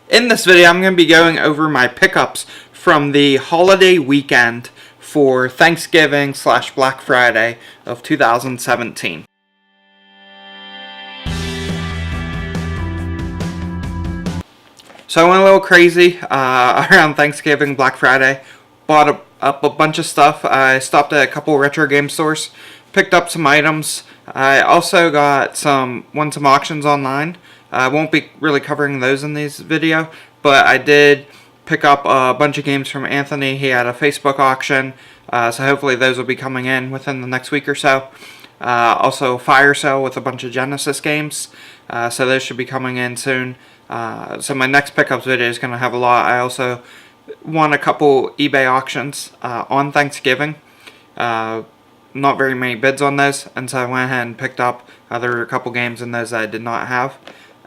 In this video, I'm going to be going over my pickups from the holiday weekend for Thanksgiving / Black Friday of 2017. So I went a little crazy around Thanksgiving, Black Friday, bought up a bunch of stuff. I stopped at a couple retro game stores, picked up some items. I also got won some auctions online. I won't be really covering those in this video, but I did pick up a bunch of games from Anthony. He had a Facebook auction, so hopefully those will be coming in within the next week or so. Also a fire sale with a bunch of Genesis games, so those should be coming in soon. So my next pickups video is going to have a lot. I also won a couple eBay auctions on Thanksgiving. Not very many bids on those, and so I went ahead and picked up. There were a couple games in those that I did not have,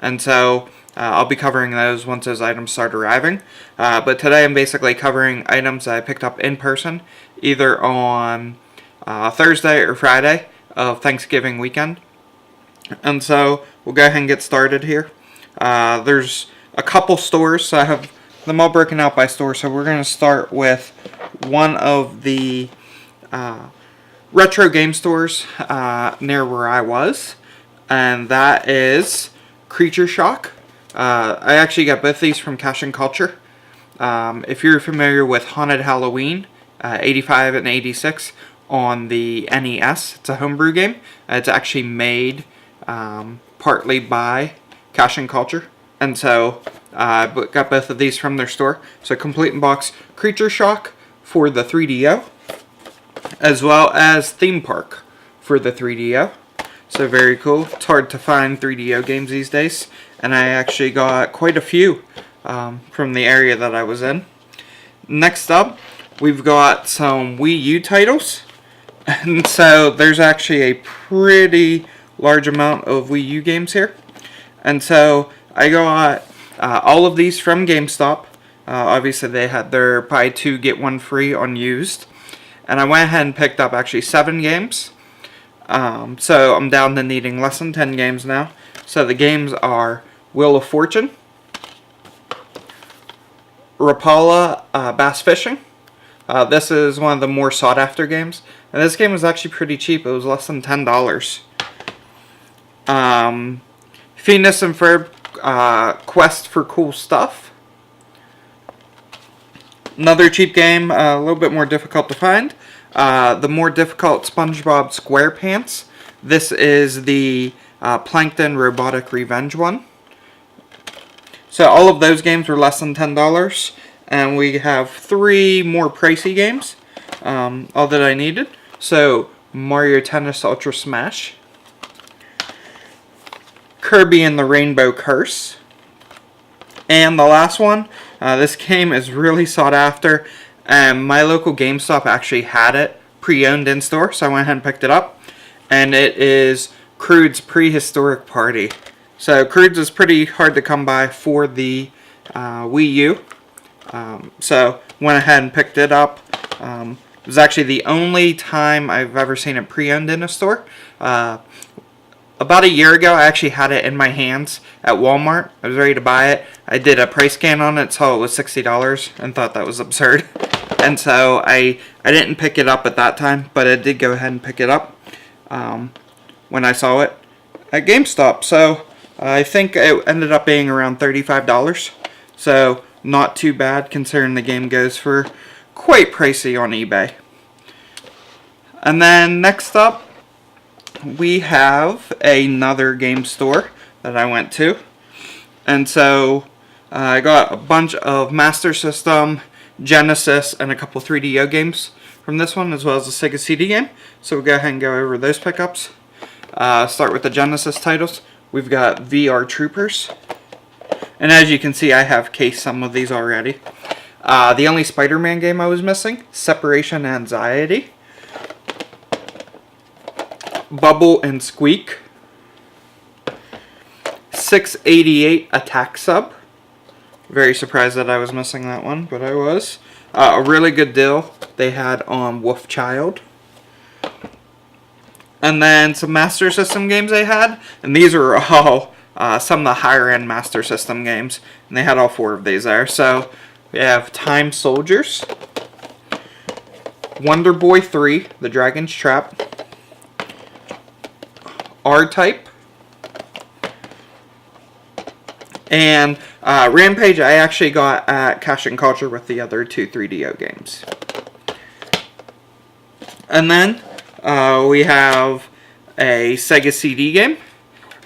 and so I'll be covering those once those items start arriving. But today I'm basically covering items that I picked up in person, either on Thursday or Friday of Thanksgiving weekend. And so we'll go ahead and get started here. There's a couple stores, so I have them all broken out by store. So we're going to start with one of the retro game stores near where I was, and that is Creature Shock. I actually got both these from Cash and Culture. If you're familiar with Haunted Halloween 85 and 86 on the NES, it's a homebrew game. It's actually made partly by Cash and Culture, and so I got both of these from their store. So complete in box Creature Shock for the 3DO, as well as Theme Park for the 3DO. So very cool. It's hard to find 3DO games these days, and I actually got quite a few from the area that I was in. Next up, we've got some Wii U titles, and so there's actually a pretty large amount of Wii U games here. And so I got all of these from GameStop. Obviously they had their buy two get one free on used. And I went ahead and picked up actually 7 games. So I'm down to needing less than 10 games now. So the games are Wheel of Fortune, Rapala Bass Fishing. This is one of the more sought after games. And this game was actually pretty cheap. It was less than $10. Phineas and Ferb Quest for Cool Stuff. Another cheap game, a little bit more difficult to find. The more difficult SpongeBob SquarePants. This is the Plankton Robotic Revenge one. So all of those games were less than $10. And we have 3 more pricey games, all that I needed. So Mario Tennis Ultra Smash, Kirby and the Rainbow Curse, and the last one, this game is really sought after, and my local GameStop actually had it pre-owned in store, so I went ahead and picked it up, and it is Crude's Prehistoric Party. So Crude's is pretty hard to come by for the Wii U, so went ahead and picked it up. It was actually the only time I've ever seen it pre-owned in a store. About a year ago, I actually had it in my hands at Walmart. I was ready to buy it. I did a price scan on it, saw it was $60, and thought that was absurd. And so I didn't pick it up at that time, but I did go ahead and pick it up when I saw it at GameStop. So I think it ended up being around $35. So not too bad considering the game goes for quite pricey on eBay. And then next up, we have another game store that I went to, and so I got a bunch of Master System, Genesis, and a couple 3DO games from this one, as well as a Sega CD game. So we'll go ahead and go over those pickups. Start with the Genesis titles. We've got VR Troopers, and as you can see, I have cased some of these already. The only Spider-Man game I was missing, Separation Anxiety, Bubble and Squeak, 688 Attack Sub. Very surprised that I was missing that one, but I was. A really good deal they had on Wolf Child. And then some Master System games they had, and these are all some of the higher end Master System games, and they had all 4 of these there. So we have Time Soldiers, Wonder Boy 3, The Dragon's Trap, R-Type, and Rampage I actually got at Cash and Culture with the other 2 3DO games. And then we have a Sega CD game,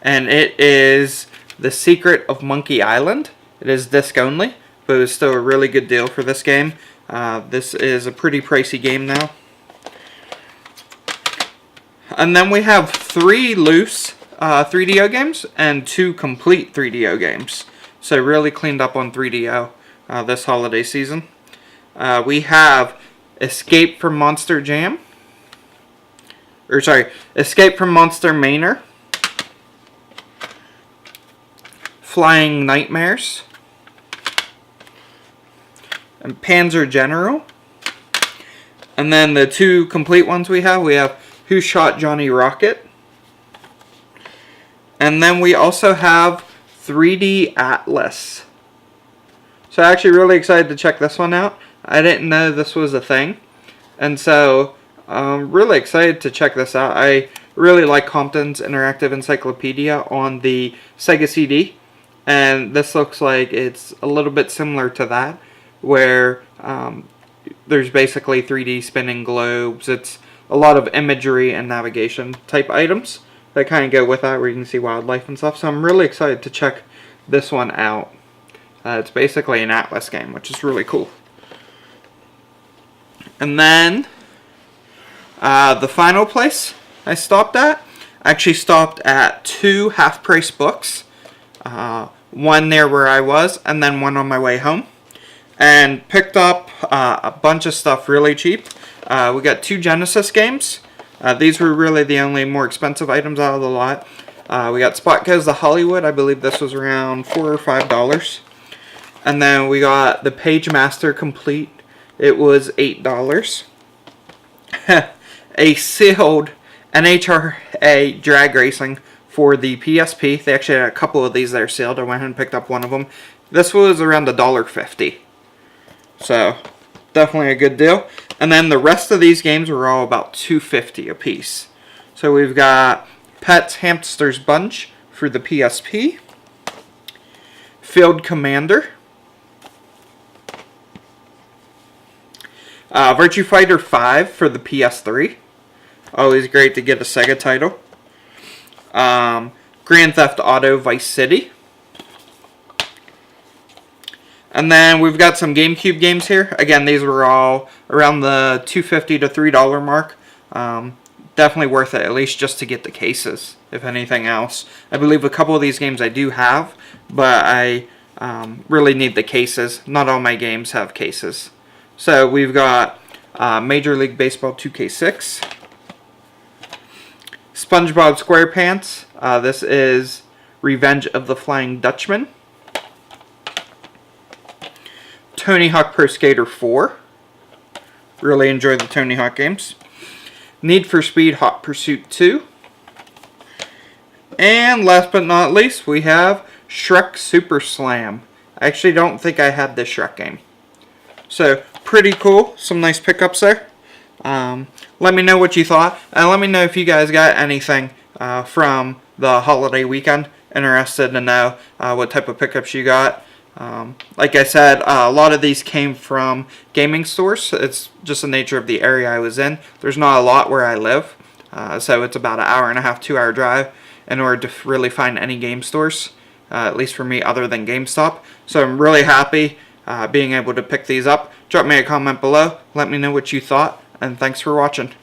and it is The Secret of Monkey Island. It is disc only, but it was still a really good deal for this game. This is a pretty pricey game now. And then we have 3 loose 3DO games and 2 complete 3DO games. So really cleaned up on 3DO this holiday season. We have Escape from Monster Jam. Escape from Monster Manor. Flying Nightmares. And Panzer General. And then the 2 complete ones we have Who Shot Johnny Rocket? And then we also have 3D Atlas. So I'm actually really excited to check this one out. I didn't know this was a thing. And so I'm really excited to check this out. I really like Compton's Interactive Encyclopedia on the Sega CD. And this looks like it's a little bit similar to that, where there's basically 3D spinning globes. It's a lot of imagery and navigation type items that kind of go with that, where you can see wildlife and stuff. So I'm really excited to check this one out. It's basically an Atlas game, which is really cool. And then the final place I stopped at, I actually stopped at 2 half-price books. One near where I was, and then one on my way home. And picked up a bunch of stuff really cheap. We got 2 Genesis games. These were really the only more expensive items out of the lot. We got Spot Goes to Hollywood. I believe this was around $4 or $5. And then we got the Page Master Complete. It was $8. A sealed NHRA Drag Racing for the PSP. They actually had a couple of these that are sealed. I went ahead and picked up one of them. This was around $1.50. So, definitely a good deal. And then the rest of these games were all about $2.50 a piece. So we've got Pets Hamsters Bunch for the PSP. Field Commander. Virtua Fighter 5 for the PS3. Always great to get a Sega title. Grand Theft Auto Vice City. And then we've got some GameCube games here. Again, these were all around the $2.50 to $3 mark. Definitely worth it, at least just to get the cases, if anything else. I believe a couple of these games I do have, but I really need the cases. Not all my games have cases. So we've got Major League Baseball 2K6. SpongeBob SquarePants. This is Revenge of the Flying Dutchman. Tony Hawk Pro Skater 4. Really enjoy the Tony Hawk games. Need for Speed Hot Pursuit 2. And last but not least, we have Shrek Super Slam. I actually don't think I had this Shrek game. So, pretty cool. Some nice pickups there. Let me know what you thought. And let me know if you guys got anything from the holiday weekend. Interested to know what type of pickups you got. Like I said, a lot of these came from gaming stores. It's just the nature of the area I was in. There's not a lot where I live. So it's about an hour and a half, 2-hour drive in order to really find any game stores. At least for me, other than GameStop. So I'm really happy being able to pick these up. Drop me a comment below. Let me know what you thought. And thanks for watching.